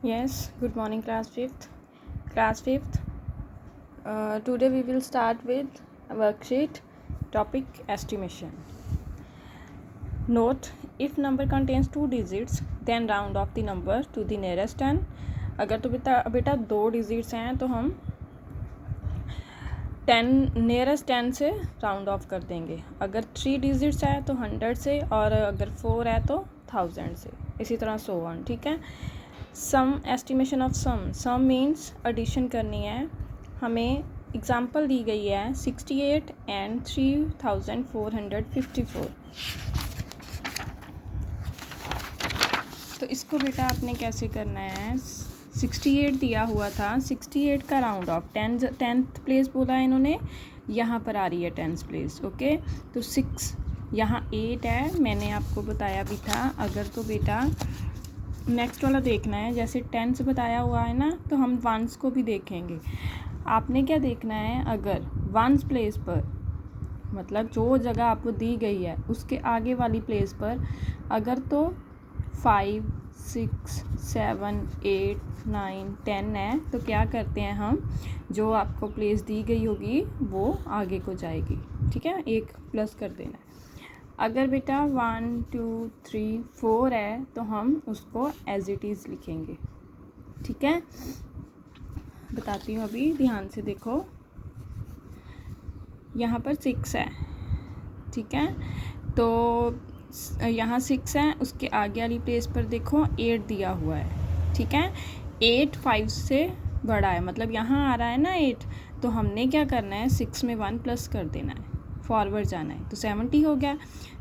Yes, good morning, class 5th. Class 5th. Today we will start with worksheet topic estimation. Note, if number contains 2 digits, then round off the number to the nearest 10. अगर तो बेटा 2 digits हैं तो हम 10 nearest 10 से round of कर देंगे. अगर 3 डिजिट्स है तो 100 से, और अगर 4 है तो 1000 से. इसी तरह सो ऑन. ठीक है. Sum estimation of sum means addition करनी है. हमें एग्जांपल दी गई है 68 एंड 3454. तो इसको बेटा आपने कैसे करना है. 68 दिया हुआ था, 68 का राउंड ऑफ 10th प्लेस बोला है इन्होंने, यहाँ पर आ रही है 10th प्लेस. ओके, तो 6 यहाँ 8 है, मैंने आपको बताया भी था. अगर तो बेटा नेक्स्ट वाला देखना है, जैसे 10 बताया हुआ है ना, तो हम वंस को भी देखेंगे. आपने क्या देखना है, अगर वंस प्लेस पर मतलब जो जगह आपको दी गई है उसके आगे वाली प्लेस पर अगर तो 5, 6, 7, 8, 9, 10 है, तो क्या करते हैं हम, जो आपको प्लेस दी गई होगी वो आगे को जाएगी. ठीक है, एक प्लस कर देना है. अगर बेटा 1, 2, 3, 4 है तो हम उसको एज इट इज़ लिखेंगे. ठीक है, बताती हूँ अभी, ध्यान से देखो. यहाँ पर 6 है. ठीक है, तो यहाँ 6 है, उसके आगे वाली प्लेस पर देखो 8 दिया हुआ है. ठीक है, 8 5 से बड़ा है, मतलब यहाँ आ रहा है ना 8, तो हमने क्या करना है, 6 में 1 प्लस कर देना है, फॉरवर्ड जाना है, तो 70 हो गया.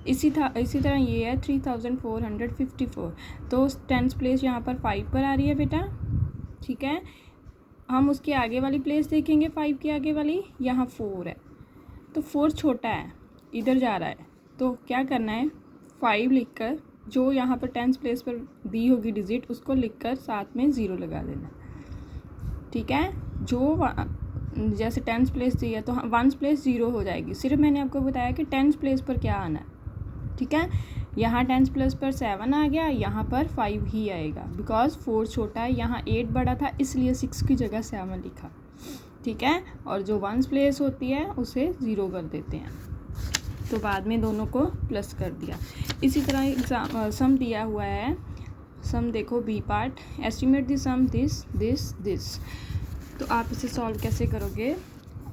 इसी तरह ये है 3454, तो 10th प्लेस यहाँ पर 5 पर आ रही है बेटा. ठीक है, हम उसके आगे वाली प्लेस देखेंगे, 5 के आगे वाली, यहाँ 4 है, तो 4 छोटा है, इधर जा रहा है, तो क्या करना है, 5 लिखकर जो यहाँ पर 10th प्लेस पर दी होगी डिजिट उसको लिखकर साथ में 0 लगा देना. ठीक है, जो जैसे 10th प्लेस दी है तो 1st प्लेस 0 हो जाएगी. सिर्फ मैंने आपको बताया कि 10th प्लेस पर क्या आना है. ठीक है, यहाँ 10th प्लेस पर 7 आ गया, यहाँ पर 5 ही आएगा, बिकॉज 4 छोटा है, यहाँ 8 बड़ा था, इसलिए 6 की जगह 7 लिखा. ठीक है, और जो 1st प्लेस होती है उसे 0 कर देते हैं, तो बाद में दोनों को प्लस कर दिया. इसी तरह सम दिया हुआ है. सम देखो B part, estimate the sum this. तो आप इसे सॉल्व कैसे करोगे.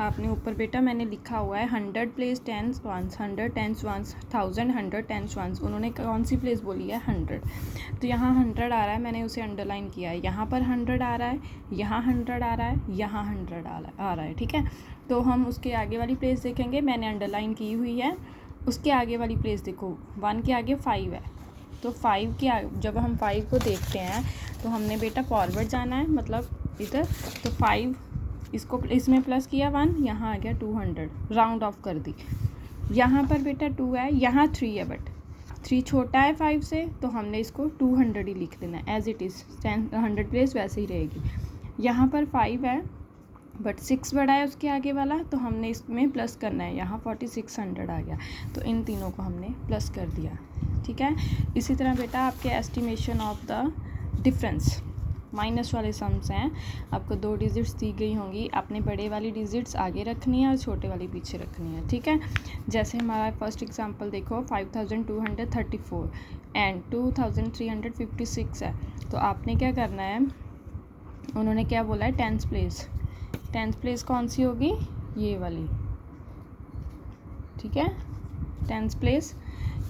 आपने ऊपर बेटा मैंने लिखा हुआ है 100 प्लेस 10 वंस, 100 10 वंस, 1000 100 10 वंस. उन्होंने कौन सी प्लेस बोली है, 100. तो यहाँ 100 आ रहा है, मैंने उसे अंडरलाइन किया है. यहाँ पर 100 आ रहा है, यहाँ 100 आ रहा है, यहाँ 100 आ रहा है. ठीक है, तो हम उसके आगे वाली प्लेस देखेंगे, मैंने अंडरलाइन की हुई है. उसके आगे वाली प्लेस देखो, 1 के आगे 5 है, तो 5 के आगे जब हम 5 को देखते हैं तो हमने बेटा फॉरवर्ड जाना है, मतलब इधर. तो 5 इसको इसमें प्लस किया 1, यहाँ आ गया 200, राउंड ऑफ कर दी. यहाँ पर बेटा 2 है, यहाँ 3 है, बट 3 छोटा है 5 से, तो हमने इसको 200 ही लिख देना है एज इट इज़. 100 प्लेस वैसे ही रहेगी. यहाँ पर 5 है बट 6 बड़ा है उसके आगे वाला, तो हमने इसमें प्लस करना है, यहाँ 4600 आ गया, तो इन तीनों को हमने प्लस कर दिया. ठीक है, इसी तरह बेटा आपके estimation of the difference minus वाले सम्स हैं. आपको 2 डिजिट्स दी गई होंगी, आपने बड़े वाली डिजिट्स आगे रखनी है और छोटे वाली पीछे रखनी है. ठीक है, जैसे हमारा फर्स्ट एग्जांपल देखो 5234 एंड 2356 है, तो आपने क्या करना है, उन्होंने क्या बोला है 10th प्लेस. 10th प्लेस कौन सी होगी, ये वाली. ठीक है, 10th प्लेस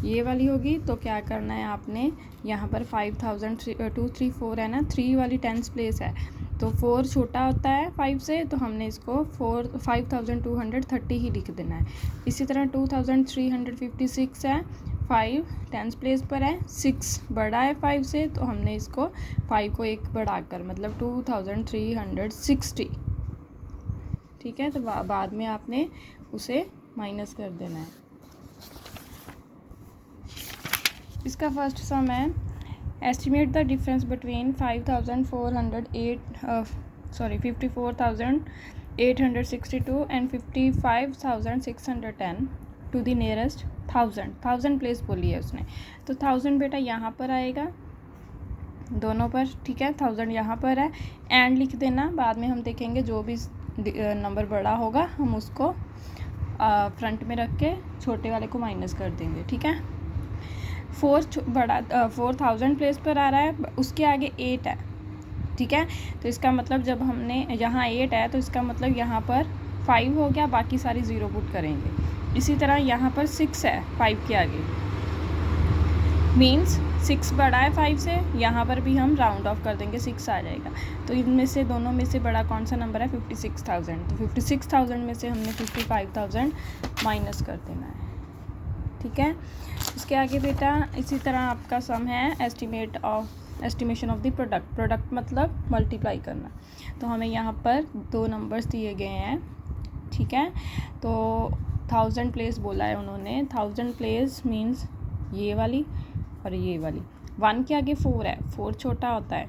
ये वाली होगी. तो क्या करना है आपने, यहाँ पर 5234 है ना, 3 वाली 10th प्लेस है, तो 4 छोटा होता है 5 से, तो हमने इसको 5230 ही लिख देना है. इसी तरह 2356 है, 5 10th प्लेस पर है, 6 बड़ा है 5 से, तो हमने इसको 5 को एक बढ़ाकर मतलब 2360. ठीक है, तो बाद में आपने उसे माइनस कर देना है. इसका फर्स्ट सम है, estimate the difference between 54,862 and 55,610 to the nearest 1000 place बोली है उसने. तो 1000 बेटा यहाँ पर आएगा, दोनों पर, ठीक है। 1000 यहाँ पर है, एंड लिख देना, बाद में हम देखेंगे जो भी नंबर बड़ा होगा हम उसको फ्रंट में रख के छोटे वाले को माइनस कर देंगे, ठीक है। 4000 प्लेस पर आ रहा है, उसके आगे 8 है, ठीक है। तो इसका मतलब जब हमने यहाँ 8 है तो इसका मतलब यहाँ पर 5 हो गया, बाकी सारी 0 पुट करेंगे। इसी तरह यहाँ पर 6 है 5 के आगे, मीन्स 6 बड़ा है 5 से, यहाँ पर भी हम राउंड ऑफ कर देंगे, 6 आ जाएगा। तो इनमें से दोनों में से बड़ा कौन सा नंबर है? 56,000। तो 56,000 में से हमने 55,000 माइनस कर देना है, ठीक है। इसके आगे बेटा इसी तरह आपका सम है एस्टिमेशन ऑफ द प्रोडक्ट मतलब मल्टीप्लाई करना। तो हमें यहाँ पर 2 नंबर्स दिए गए हैं, ठीक है। तो 1000 प्लेस बोला है उन्होंने, 1000 प्लेस मीन्स ये वाली और ये वाली। 1 के आगे 4 है, 4 छोटा होता है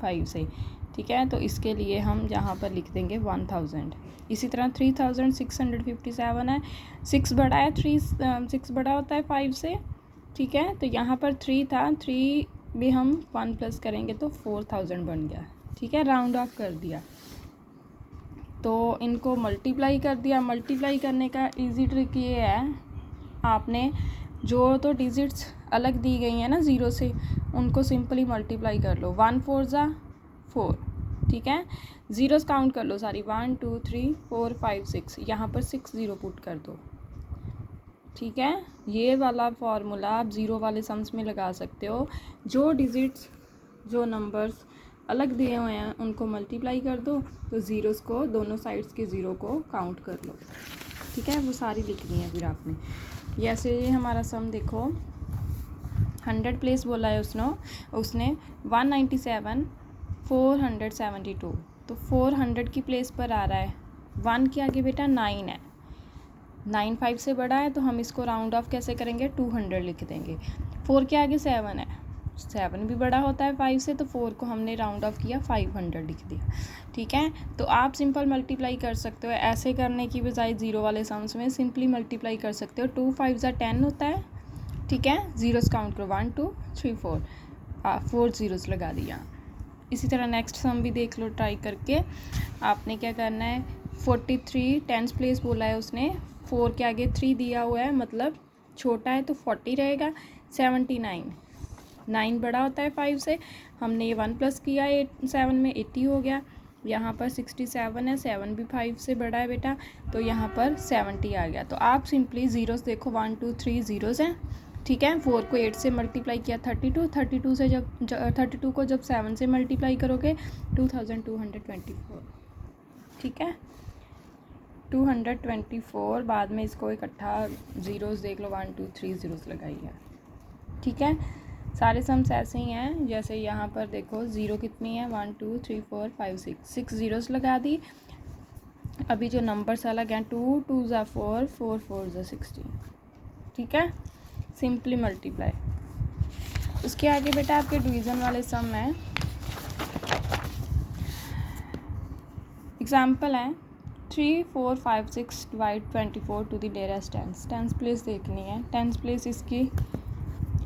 5 से, ठीक है। तो इसके लिए हम यहाँ पर लिख देंगे 1000। इसी तरह 3657 है, 6 बड़ा है, 6 बड़ा होता है 5 से, ठीक है। तो यहाँ पर 3 था, 3 भी हम 1 प्लस करेंगे तो 4000 बन गया, ठीक है। राउंड ऑफ कर दिया, तो इनको मल्टीप्लाई कर दिया। मल्टीप्लाई करने का इजी ट्रिक ये है, आपने जो तो डिजिट्स अलग दी गई हैं ना 0 से, उनको सिंपली मल्टीप्लाई कर लो। 1 4 ज़ा 4, ठीक है। ज़ीरोस काउंट कर लो सारी, 1 2 3 4 5 6, यहाँ पर 6 0 पुट कर दो, ठीक है। ये वाला फॉर्मूला आप 0 वाले सम्स में लगा सकते हो। जो डिजिट्स, जो नंबर्स अलग दिए हुए हैं उनको मल्टीप्लाई कर दो, तो ज़ीरोस को, दोनों साइड्स के 0 को काउंट कर लो, ठीक है। वो सारी लिखनी है फिर आपने। जैसे ये हमारा सम देखो, 100 प्लेस बोला है उसने 197 472, तो 400 की प्लेस पर आ रहा है। 1 के आगे बेटा 9 है, 9 5 से बड़ा है, तो हम इसको राउंड ऑफ कैसे करेंगे? 200 लिख देंगे। 4 के आगे 7 है, 7 भी बड़ा होता है 5 से, तो 4 को हमने राउंड ऑफ किया, 500 लिख दिया, ठीक है। तो आप सिंपल मल्टीप्लाई कर सकते हो, ऐसे करने की बजाय 0 वाले सम्स में सिंपली मल्टीप्लाई कर सकते हो। 2 5 ज़ा 10 होता है, ठीक है। ज़ीरोस काउंट करो, 1 2 3 4, 4 ज़ीरोस लगा दिया। इसी तरह नेक्स्ट सम भी देख लो ट्राई करके। आपने क्या करना है, 43 10 प्लेस बोला है उसने, 4 के आगे 3 दिया हुआ है, मतलब छोटा है तो 40 रहेगा। 79, 9 बड़ा होता है 5 से, हमने ये 1 प्लस किया 7 में, 80 हो गया। यहाँ पर 67 है, 7 भी 5 से बड़ा है बेटा, तो यहाँ पर 70 आ गया। तो आप सिंपली ज़ीरोस देखो, 1 2 3 ज़ीरोस हैं, ठीक है। 4 को 8 से मल्टीप्लाई किया 32, 32 से जब 32 को जब 7 से मल्टीप्लाई करोगे 2224, ठीक है। 224, बाद में इसको इकट्ठा ज़ीरोस देख लो, 1 2 3 ज़ीरोस लगाइए, ठीक है। सारे सम्स ऐसे ही हैं, जैसे यहाँ पर देखो 0 कितनी है, 1 2 3 4 5 6 ज़ीरोस लगा दी। अभी जो नंबर्स अलग हैं, 2 2 ज़ा 4 4 4 ज़ा 16, ठीक है। Simply multiply. उसके आगे बेटा आपके डिवीज़न वाले सम हैं। एग्जाम्पल है 3 4 5 6 divide 24 to the nearest tens place देखनी है। टेंस प्लेस इसकी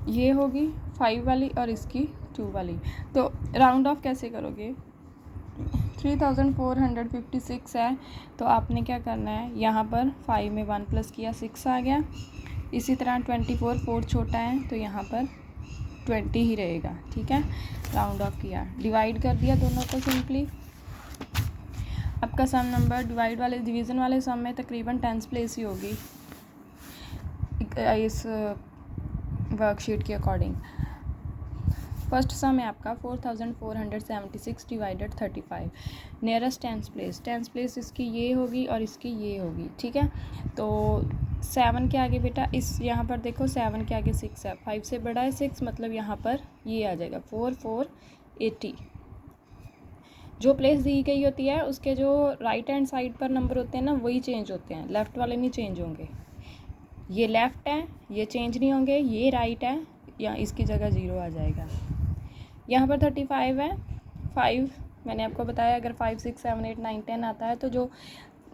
ये होगी 5 वाली और इसकी 2 वाली। तो राउंड ऑफ कैसे करोगे? 3456 है, तो आपने क्या करना है, यहाँ पर 5 में 1 प्लस किया 6 आ गया। इसी तरह 24 4 छोटा है, तो यहाँ पर 20 ही रहेगा, ठीक है। राउंड ऑफ किया, डिवाइड कर दिया दोनों को सिंपली। आपका सम नंबर डिवीज़न वाले सम में तकरीबन 10 प्लेस ही होगी इस वर्कशीट के अकॉर्डिंग। फर्स्ट सम है आपका 4476 डिवाइडेड 35, नियरेस्ट टेंस प्लेस इसकी ये होगी और इसकी ये होगी, ठीक है। तो 7 के आगे बेटा यहाँ पर देखो 7 के आगे 6 है, 5 से बड़ा है 6, मतलब यहाँ पर ये आ जाएगा 4 4 80। जो प्लेस दी गई होती है उसके जो राइट हैंड साइड पर नंबर होते हैं ना, वही चेंज होते हैं, लेफ़्ट वाले नहीं चेंज होंगे। ये लेफ़्ट है, ये चेंज नहीं होंगे, ये राइट है, या इसकी जगह 0 आ जाएगा। यहाँ पर 35 है, 5 मैंने आपको बताया अगर 5 6 7 8 9 10 आता है तो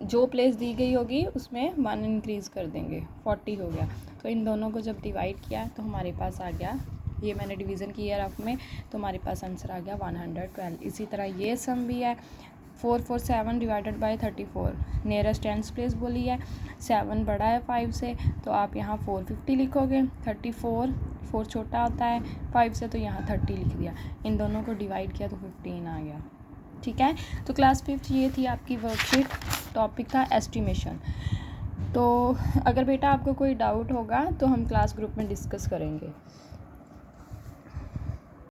जो प्लेस दी गई होगी उसमें 1 इंक्रीज़ कर देंगे, 40 हो गया। तो इन दोनों को जब डिवाइड किया तो हमारे पास आ गया ये मैंने डिवीज़न किया रफ में, तो हमारे पास आंसर आ गया 112। इसी तरह ये सम भी है, 447 divided by 34, nearest tens place बोली है, 7 बड़ा है 5 से, तो आप यहाँ 450 लिखोगे, 34 4 छोटा होता है 5 से, तो यहाँ 30 लिख दिया, इन दोनों को डिवाइड किया तो 15 आ गया। ठीक है, तो क्लास 5th ये थी आपकी वर्कशीट, टॉपिक था एस्टिमेशन। तो अगर बेटा आपको कोई डाउट होगा तो हम क्लास ग्रुप में डिस्कस करेंगे।